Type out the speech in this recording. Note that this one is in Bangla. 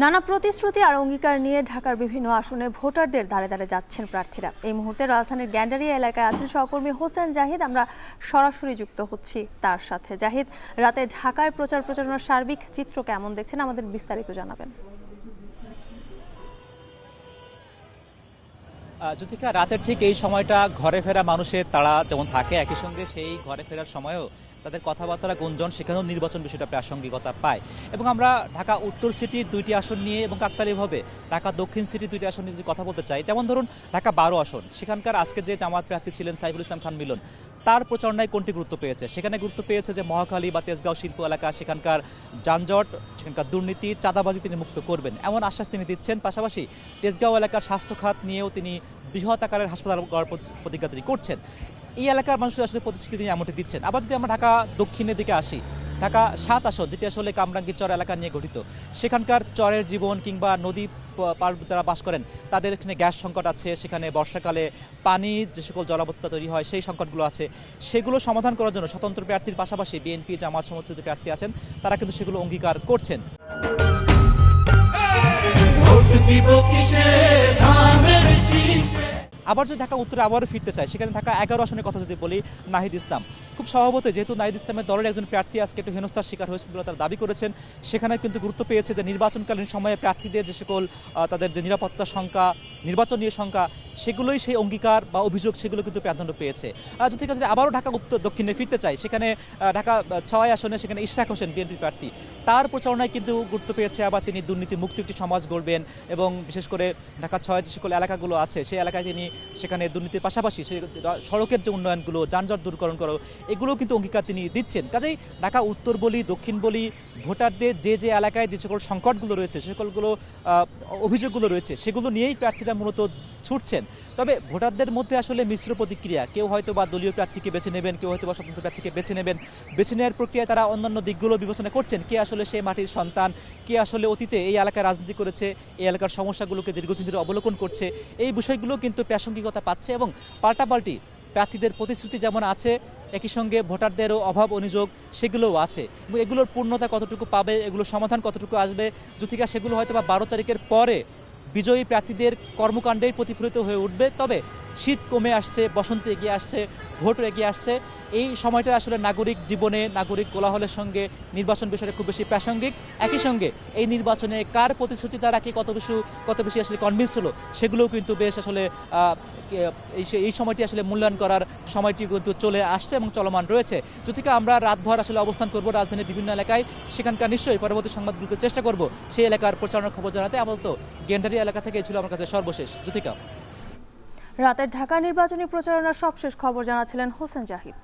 নানা প্রতিশ্রুতি আর অঙ্গীকার নিয়ে ঢাকার বিভিন্ন আসনে ভোটারদের দ্বারে দ্বারে যাচ্ছেন প্রার্থীরা। এই মুহূর্তে রাজধানীর গ্যান্ডারিয়া এলাকায় আছেন সহকর্মী হোসেন জাহিদ। আমরা সরাসরি যুক্ত হচ্ছি তার সাথে। জাহিদ, রাতে ঢাকায় প্রচারণার সার্বিক চিত্র কেমন দেখছেন, আমাদের বিস্তারিত জানাবেন। জ্যোতিকা, রাতের ঠিক এই সময়টা ঘরে ফেরা মানুষের তাড়া যেমন থাকে, একই সঙ্গে সেই ঘরে ফেরার সময়ও তাদের কথাবার্তা গুঞ্জন, সেখানেও নির্বাচন বিষয়টা প্রাসঙ্গিকতা পায়। এবং আমরা ঢাকা উত্তর সিটির 2টি আসন নিয়ে এবং কাকতালীয়ভাবে ঢাকা দক্ষিণ সিটির 2টি আসন নিয়ে যদি কথা বলতে চাই, যেমন ধরুন ঢাকা 12 আসন, সেখানকার আজকে যে জামাত প্রার্থী ছিলেন সাইফুল ইসলাম খান মিলন, তার প্রচারণায় কোনটি গুরুত্ব পেয়েছে? সেখানে গুরুত্ব পেয়েছে যে মহাখালী বা তেজগাঁও শিল্প এলাকা, সেখানকার যানজট, সেখানকার দুর্নীতি, চাঁদাবাজি তিনি মুক্ত করবেন এমন আশ্বাস তিনি দিচ্ছেন। পাশাপাশি তেজগাঁও এলাকার স্বাস্থ্য খাত নিয়েও তিনি বৃহৎ আকারের হাসপাতাল গড়ার প্রতিজ্ঞা তিনি করছেন। এই এলাকার মানুষের আসলে প্রতিশ্রুতি তিনি এমনটি দিচ্ছেন। আবার যদি আমরা ঢাকা দক্ষিণের দিকে আসি, ঢাকা 7 আসন, যেটি আসলে কামরাঙ্গীর চর এলাকা নিয়ে গঠিত, সেখানকার চরের জীবন কিংবা নদী পার যারা বাস করেন তাদের এখানে গ্যাস সংকট আছে, সেখানে বর্ষাকালে পানি যে সকল জলাবদ্ধতা তৈরি হয় সেই সংকটগুলো আছে, সেগুলো সমাধান করার জন্য স্বতন্ত্র প্রার্থীর পাশাপাশি বিএনপি জামাত সমর্থিত যে প্রার্থী আছেন তারা কিন্তু সেগুলো অঙ্গীকার করছেন। আবার যদি ঢাকা উত্তরে আবারও ফিরতে চাই, সেখানে ঢাকা 11 আসনের কথা যদি বলি, নাহিদ ইসলাম খুব স্বভাবতই, যেহেতু নাহিদ ইসলামের দলের একজন প্রার্থী আজকে একটু হেনস্থার শিকার হয়েছেন বলে তারা দাবি করেছেন, সেখানে কিন্তু গুরুত্ব পেয়েছে যে নির্বাচনকালীন সময়ে প্রার্থীদের যে সকল তাদের যে নিরাপত্তা শঙ্কা, নির্বাচন নিয়ে শঙ্কা, সেগুলোই সেই অঙ্গীকার বা অভিযোগ সেগুলো কিন্তু প্রাধান্য পেয়েছে। যদি আবারও ঢাকা উত্তর দক্ষিণে ফিরতে চাই, সেখানে ঢাকা 6 আসনে সেখানে ইশরাক হোসেন বিএনপি প্রার্থী, তার প্রচারণায় কিন্তু গুরুত্ব পেয়েছে। আবার তিনি দুর্নীতি মুক্ত একটি সমাজ গড়বেন এবং বিশেষ করে ঢাকা 6 যে সকল এলাকাগুলো আছে সেই এলাকায় তিনি সেখানে দুর্নীতির পাশাপাশি সেই সড়কের যে উন্নয়নগুলো, যানজট দূরীকরণ করো, এগুলো কিন্তু অঙ্গীকার তিনি দিচ্ছেন। কাজেই ঢাকা উত্তর বলি, দক্ষিণ বলি, ভোটারদের যে এলাকায় যে সকল সংকটগুলো রয়েছে, সে সকলগুলো অভিযোগগুলো রয়েছে, সেগুলো নিয়েই প্রার্থীরা মূলত ছুটছেন। তবে ভোটারদের মধ্যে আসলে মিশ্র প্রতিক্রিয়া। কেউ হয়তো বা দলীয় প্রার্থীকে বেছে নেবেন, কেউ হয়তো বা স্বতন্ত্র প্রার্থীকে বেছে নেবেন। বেছে নেওয়ার প্রক্রিয়ায় তারা অন্যান্য দিকগুলো বিবেচনা করছেন, কে আসলে সেই মাটির সন্তান, কে আসলে অতীতে এই এলাকায় রাজনীতি করেছে, এই এলাকার সমস্যাগুলোকে দীর্ঘদিন ধরে অবলোকন করছে, এই বিষয়গুলো কিন্তু প্রাসঙ্গিকতা পাচ্ছে। এবং পাল্টাপাল্টি প্রার্থীদের প্রতিশ্রুতি যেমন আছে, একই সঙ্গে ভোটারদেরও অভাব অভিযোগ সেগুলোও আছে। এবং এগুলোর পূর্ণতা কতটুকু পাবে, এগুলোর সমাধান কতটুকু আসবে, যদিকা সেগুলো হয়তো বা 12 তারিখের পরে বিজয়ী প্রার্থীদের কর্মকাণ্ডেই প্রতিফলিত হয়ে উঠবে। তবে শীত কমে আসছে, বসন্ত এগিয়ে আসছে, ভোটও এগিয়ে আসছে, এই সময়টা আসলে নাগরিক জীবনে, নাগরিক কোলাহলের সঙ্গে নির্বাচন বিষয়টা খুব বেশি প্রাসঙ্গিক। একই সঙ্গে এই নির্বাচনে কার প্রতিশ্রুতি দ্বারা কি কত বেশি আসলে কনভিন্স হলো, সেগুলোও কিন্তু বেশ আসলে এই সময়টি আসলে মূল্যায়ন করার সময়টি কিন্তু চলে আসছে এবং চলমান রয়েছে। যদিও আমরা রাতভর আসলে অবস্থান করব রাজধানীর বিভিন্ন এলাকায়, সেখানকার নিশ্চয়ই পরবর্তী সংবাদগুলোতে চেষ্টা করব সেই এলাকার প্রচারণার খবর জানাতে। আপাতত গ্যান্ডারিয়া এলাকা থেকে ছিল আমার কাছে সর্বশেষ। জ্যোতিকা, রাতের ঢাকা নির্বাচনী প্রচারণার সবশেষ খবর জানাচ্ছিলেন হোসেন জাহিদ।